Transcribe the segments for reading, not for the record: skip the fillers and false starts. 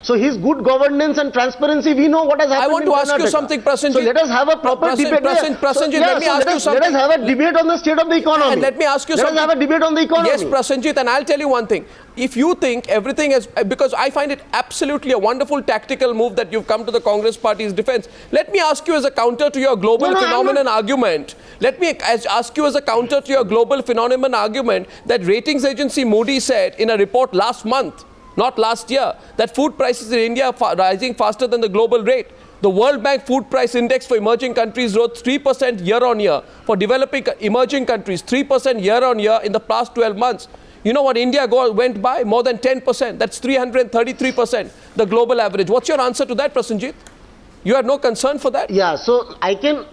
So his good governance and transparency, we know what has happened. I want to ask you something, Prasenjit. So let us have a proper debate. Prasenjit, let me ask you something. Let us have a debate on the state of the economy. And let me ask you something. Let us have a debate on the economy. Yes, Prasenjit, and I'll tell you one thing. If you think everything is, because I find it absolutely a wonderful tactical move that you've come to the Congress party's defense. Let me ask you as a counter to your global phenomenon argument. Let me ask you as a counter to your global phenomenon argument that ratings agency Moody said in a report last month, not last year, that food prices in India are rising faster than the global rate. The World Bank Food Price Index for emerging countries rose 3% year-on-year. For developing emerging countries, 3% year-on-year in the past 12 months. You know what India went by? More than 10%. That's 333%, the global average. What's your answer to that, Prasenjit? You have no concern for that? Yeah, so I can...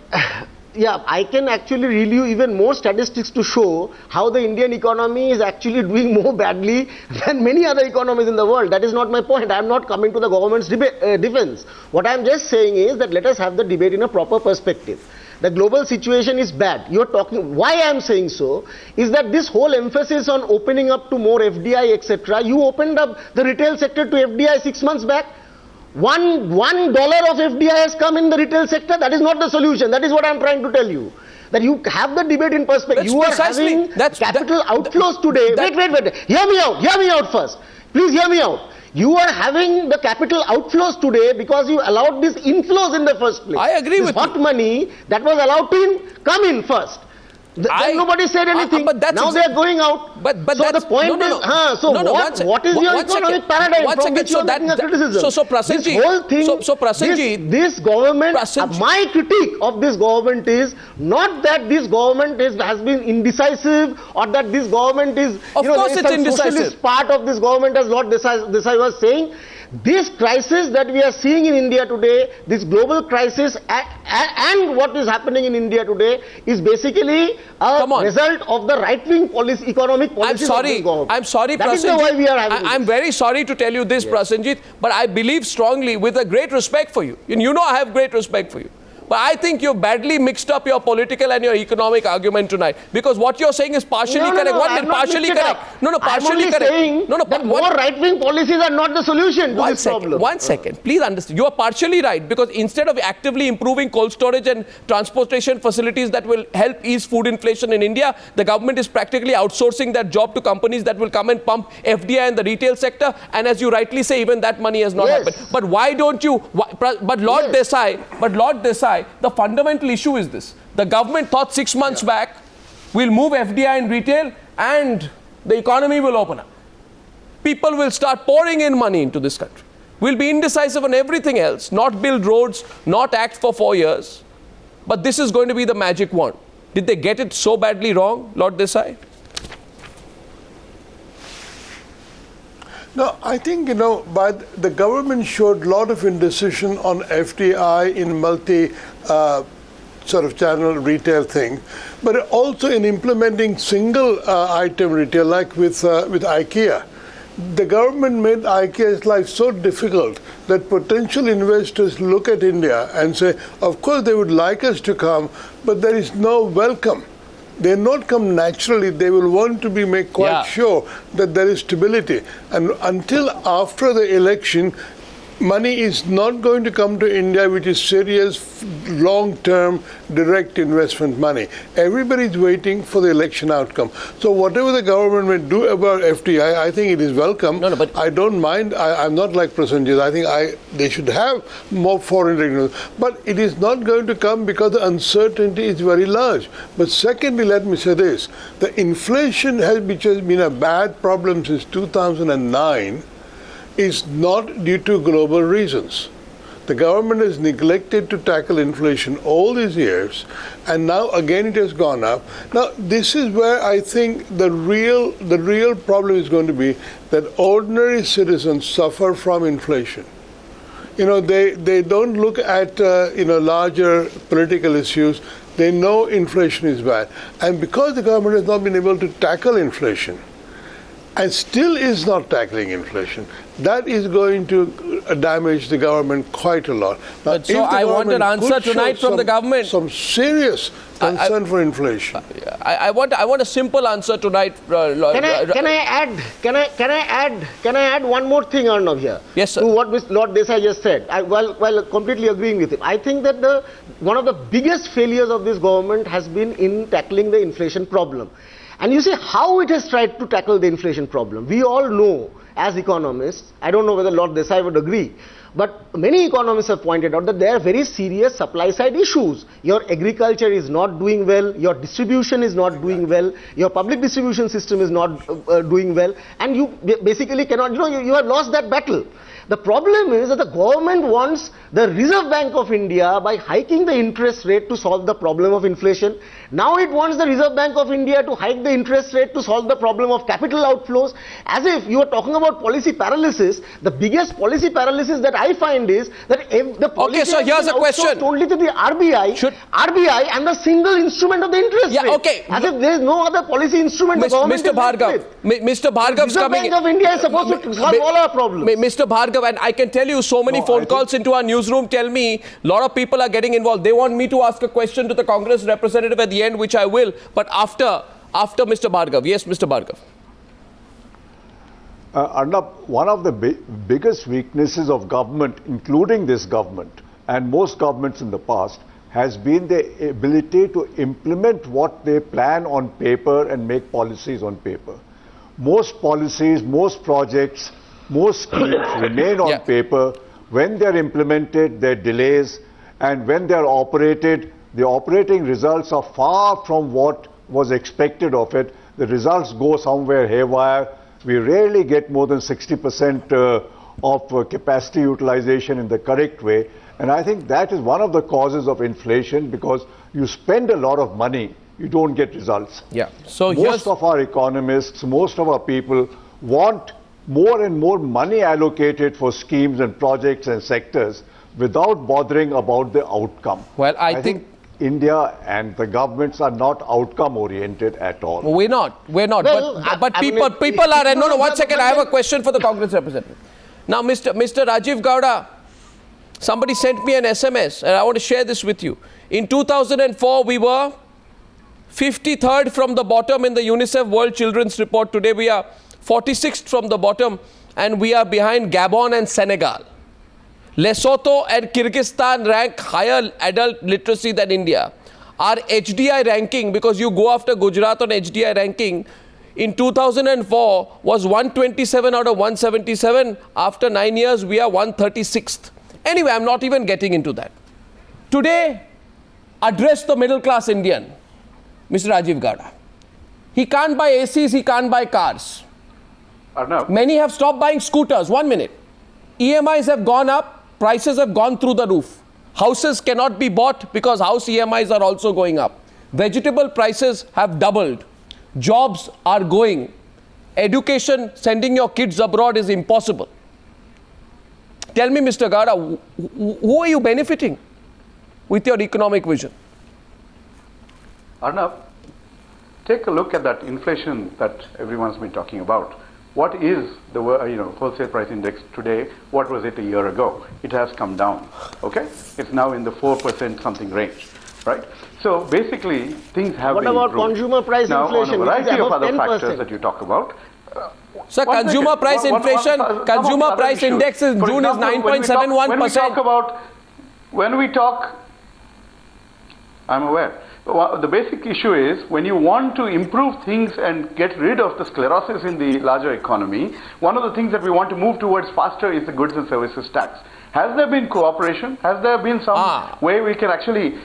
Yeah, I can actually read you even more statistics to show how the Indian economy is actually doing more badly than many other economies in the world. That is not my point. I am not coming to the government's defense. What I am just saying is that let us have the debate in a proper perspective. The global situation is bad. You are talking, why I am saying so is that this whole emphasis on opening up to more FDI, etc. You opened up the retail sector to FDI 6 months back. $1 of FDI has come in the retail sector. That is not the solution. That is what I am trying to tell you. That you have the debate in perspective. You are having capital outflows today. Wait. Hear me out first. Please hear me out. You are having the capital outflows today because you allowed these inflows in the first place. I agree with you. Hot money that was allowed to come in first. Then nobody said anything. Now they are going out. So the point is, what is your economic paradigm from which you are making a criticism? So Prasenjit, this whole thing, this government, my critique of this government is not that this government has been indecisive or that this government is, of course it's indecisive. Socialist part of this government has not decided. This I was saying. This crisis that we are seeing in India today, this global crisis and what is happening in India today is basically a result of the right-wing economic policies of this government. I'm sorry, That is why we are having I'm very sorry to tell you this, Prasenjit, but I believe strongly with a great respect for you. And you know I have great respect for you. But I think you've badly mixed up your political and your economic argument tonight. Because what you're saying is partially correct. Partially correct. Partially correct. That more right-wing policies are not the solution to this problem. One second. Please understand. You are partially right. Because instead of actively improving cold storage and transportation facilities that will help ease food inflation in India, the government is practically outsourcing that job to companies that will come and pump FDI in the retail sector. And as you rightly say, even that money has not happened. But why don't you... But Lord Desai, the fundamental issue is this. The government thought 6 months back, we'll move FDI in retail and the economy will open up. People will start pouring in money into this country. We'll be indecisive on everything else, not build roads, not act for 4 years. But this is going to be the magic wand. Did they get it so badly wrong, Lord Desai? No, I think, but the government showed a lot of indecision on FDI in channel retail thing, but also in implementing single item retail, like with IKEA. The government made IKEA's life so difficult that potential investors look at India and say, of course they would like us to come, but there is no welcome. They not come naturally. They will want to be made quite sure that there is stability. And until after the election, money is not going to come to India, which is serious, long-term, direct investment money. Everybody is waiting for the election outcome. So whatever the government may do about FDI, I think it is welcome. But I don't mind. I'm not like Prasenjit. I think they should have more foreign revenues. But it is not going to come because the uncertainty is very large. But secondly, let me say this. The inflation, which has been a bad problem since 2009, is not due to global reasons. The government has neglected to tackle inflation all these years, and now again it has gone up. Now this is where I think the real problem is going to be that ordinary citizens suffer from inflation. They don't look at larger political issues. They know inflation is bad, and because the government has not been able to tackle inflation, and still is not tackling inflation, that is going to damage the government quite a lot. Now, But so if the I want an government answer could show tonight from the government. Some serious concern for inflation. I want a simple answer tonight. Can I add one more thing, Arnav, here? Yes, sir. To what Lord Desai just said, while completely agreeing with him. I think that one of the biggest failures of this government has been in tackling the inflation problem. And you see how it has tried to tackle the inflation problem. We all know, as economists, I don't know whether Lord Desai would agree, but many economists have pointed out that there are very serious supply side issues. Your agriculture is not doing well, your distribution is not doing well, your public distribution system is not doing well, and you basically cannot, you have lost that battle. The problem is that the government wants the Reserve Bank of India, by hiking the interest rate, to solve the problem of inflation. Now it wants the Reserve Bank of India to hike the interest rate to solve the problem of capital outflows. As if you are talking about policy paralysis. The biggest policy paralysis that I find is that the policy Okay, so here's a question. only to the RBI and the single instrument of the interest rate. Okay. As if there is no other policy instrument the government Mr. is left Bhargav, with. Mr. Bhargav's Reserve coming. Bank of India is supposed to solve all our problems. Mr. Bhargav, and I can tell you so many phone calls into our newsroom tell me a lot of people are getting involved. They want me to ask a question to the Congress representative at the end, which I will, but after Mr. Bhargav. Yes, Mr. Bhargav. Arnab, one of the biggest weaknesses of government, including this government and most governments in the past, has been the ability to implement what they plan on paper and make policies on paper. Most policies, most projects, most schemes remain on paper. When they're implemented, there are delays, and when they're operated, the operating results are far from what was expected of it. The results go somewhere haywire. We rarely get more than 60% of capacity utilization in the correct way. And I think that is one of the causes of inflation, because you spend a lot of money, you don't get results. Yeah. So most of our economists, most of our people want more and more money allocated for schemes and projects and sectors without bothering about the outcome. Well, I think India and the governments are not outcome oriented at all. We're not. Well, but people are. And no, 1 second. I have a question for the Congress representative. Now, Mr. Rajiv Gowda, somebody sent me an SMS, and I want to share this with you. In 2004, we were 53rd from the bottom in the UNICEF World Children's Report. Today, we are 46th from the bottom, and we are behind Gabon and Senegal. Lesotho and Kyrgyzstan rank higher adult literacy than India. Our HDI ranking, because you go after Gujarat on HDI ranking, in 2004 was 127 out of 177. After 9 years, we are 136th. Anyway, I'm not even getting into that. Today, address the middle class Indian, Mr. Rajiv Gowda. He can't buy ACs, he can't buy cars. Arnab. Many have stopped buying scooters. 1 minute. EMIs have gone up, prices have gone through the roof. Houses cannot be bought because house EMIs are also going up. Vegetable prices have doubled. Jobs are going. Education, sending your kids abroad is impossible. Tell me, Mr. Gowda, who are you benefiting with your economic vision? Arnab, take a look at that inflation that everyone's been talking about. What is the wholesale price index today? What was it a year ago? It has come down. Okay, it's now in the 4% something range, right? So basically, things have been improved. What about consumer price inflation? On a variety of other 10%. factors that you talk about. Sir, consumer price inflation, consumer price index in June is 9.71%. When we talk, I'm aware. The basic issue is when you want to improve things and get rid of the sclerosis in the larger economy, one of the things that we want to move towards faster is the goods and services tax. Has there been cooperation? Has there been some way we can actually,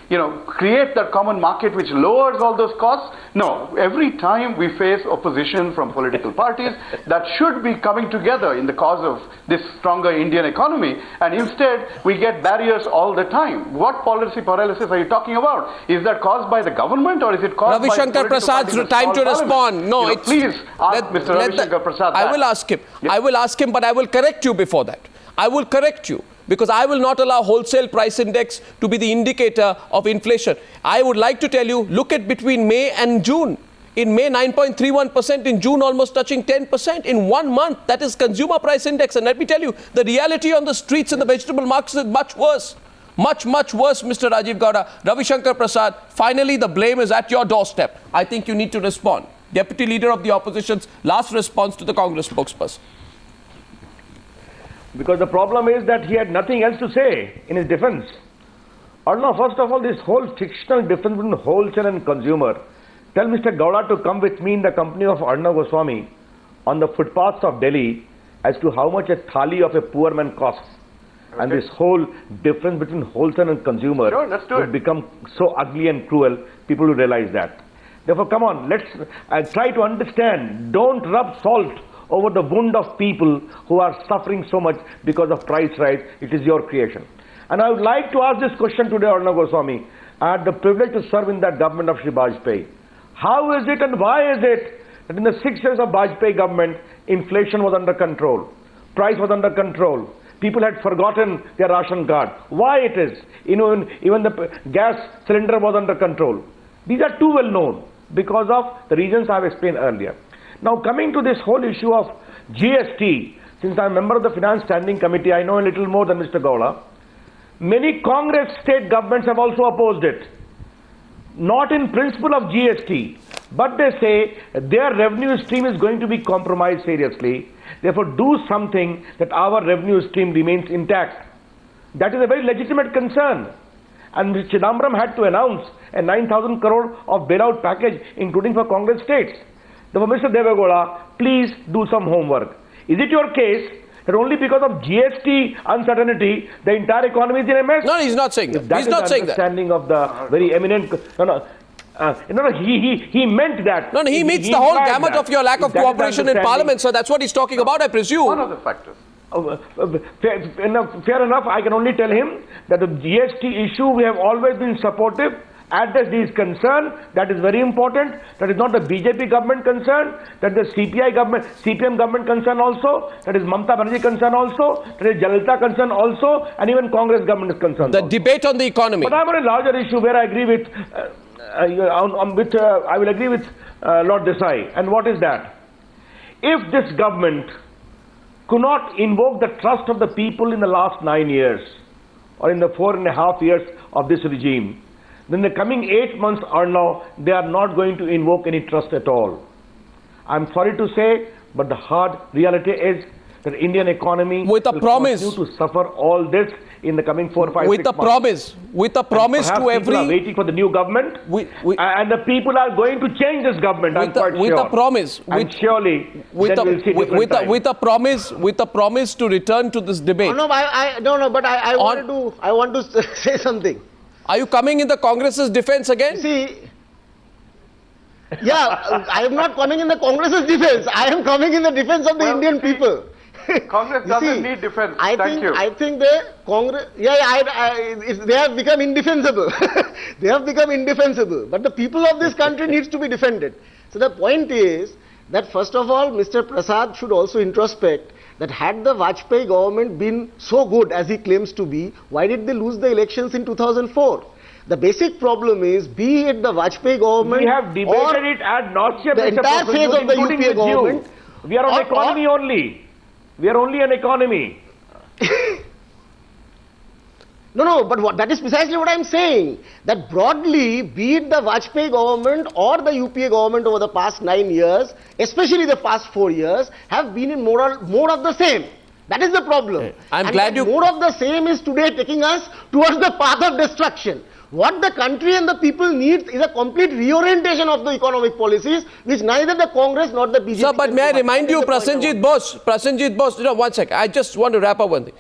create that common market which lowers all those costs? No. Every time we face opposition from political parties that should be coming together in the cause of this stronger Indian economy, and instead we get barriers all the time. What policy paralysis are you talking about? Is that caused by the government or is it caused Ravi by Shankar Prasad's time to respond? No, it's please ask Mr. Ravi Shankar Prasad. I will ask him. Yeah. I will ask him, but I will correct you before that. I will correct you, because I will not allow wholesale price index to be the indicator of inflation. I would like to tell you, look at between May and June. In May, 9.31%. In June, almost touching 10%. In 1 month, that is consumer price index. And let me tell you, the reality on the streets and the vegetable markets is much worse. Much, much worse, Mr. Rajiv Gowda. Ravi Shankar Prasad, finally the blame is at your doorstep. I think you need to respond. Deputy Leader of the Opposition's last response to the Congress spokesperson. Because the problem is that he had nothing else to say in his defense. Or no, first of all, this whole fictional difference between wholesale and consumer. Tell Mr. Gowda to come with me in the company of Arnab Goswami on the footpaths of Delhi as to how much a thali of a poor man costs. Okay. And this whole difference between wholesale and consumer would become so ugly and cruel, people will realize that. Therefore, come on, let's try to understand. Don't rub salt over the wound of people who are suffering so much because of price rise. It is your creation. And I would like to ask this question today, Arnab Goswami. I had the privilege to serve in that government of Shri Vajpayee. How is it and why is it that in the 6 years of Vajpayee government, inflation was under control, price was under control, people had forgotten their ration card? Why it is? Even the gas cylinder was under control. These are too well known because of the reasons I have explained earlier. Now coming to this whole issue of GST, since I am a member of the Finance Standing Committee, I know a little more than Mr. Gowda. Many Congress state governments have also opposed it. Not in principle of GST, but they say their revenue stream is going to be compromised seriously. Therefore, do something that our revenue stream remains intact. That is a very legitimate concern. And Mr. Chidambaram had to announce a 9,000 crore of bailout package, including for Congress states. Therefore, Mr. Deve Gowda, please do some homework. Is it your case that only because of GST uncertainty, the entire economy is in a mess? No, he's not saying that. He's not saying that. Understanding of the very eminent. He meant that. No, he meets the whole gamut of your lack of cooperation in Parliament, so that's what he's talking about, I presume. One of the factors. Fair enough. I can only tell him that the GST issue, we have always been supportive. Address his concern, that is very important. That is not the BJP government concern, that is the CPM government concern also, that is Mamata Banerjee concern also, that is Jalita concern also, and even Congress government is concerned. The debate on the economy. But I'm on a larger issue where I agree with, I will agree with Lord Desai. And what is that? If this government could not invoke the trust of the people in the last 9 years, or in the 4.5 years of this regime, then the coming 8 months are now, they are not going to invoke any trust at all. I'm sorry to say, but the hard reality is that Indian economy with a promise continue to suffer all this in the coming 4, 5, 6 months. With a promise to every... People are waiting for the new government, and the people are going to change this government, I'm quite sure. With a promise. And surely, with a promise to return to this debate. No, but I want to say something. Are you coming in the Congress's defense again? See, yeah, I am not coming in the Congress's defense. I am coming in the defense of the Indian people. Congress doesn't need defense. I think the Congress, they have become indefensible. They have become indefensible. But the people of this country needs to be defended. So the point is that first of all, Mr. Prasad should also introspect that had the Vajpayee government been so good as he claims to be, why did they lose the elections in 2004? The basic problem is, be it the Vajpayee government, we have debated it ad nauseam, the entire phase of the UPA government. We are on economy only. We are only an economy. No, but that is precisely what I am saying. That broadly, be it the Vajpayee government or the UPA government over the past 9 years, especially the past 4 years, have been in more of the same. That is the problem. More of the same is today taking us towards the path of destruction. What the country and the people need is a complete reorientation of the economic policies, which neither the Congress nor the BJP. Sir, but may I remind you, Prasenjit Bose, 1 second. I just want to wrap up one thing.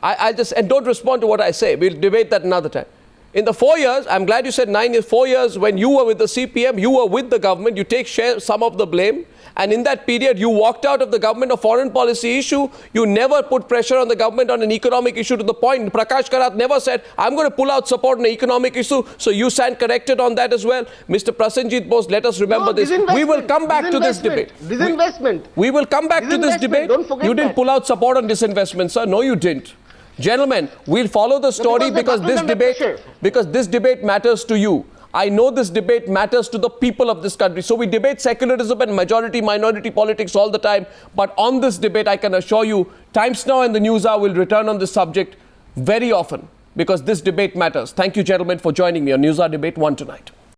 And don't respond to what I say. We'll debate that another time. In the 4 years, I'm glad you said 9 years, 4 years, when you were with the CPM, you were with the government, you share some of the blame. And in that period, you walked out of the government, a foreign policy issue. You never put pressure on the government on an economic issue to the point. Prakash Karat never said, I'm going to pull out support on an economic issue. So you stand corrected on that as well. Mr. Prasenjit Bose, let us remember this. We will come back to this debate. Disinvestment. We will come back to this debate. Don't forget you didn't pull out support on disinvestment, sir. No, you didn't. Gentlemen, we'll follow the story because this debate matters to you. I know this debate matters to the people of this country. So we debate secularism and majority-minority politics all the time. But on this debate, I can assure you, Times Now and the NewsHour will return on this subject very often because this debate matters. Thank you, gentlemen, for joining me on NewsHour Debate 1 tonight.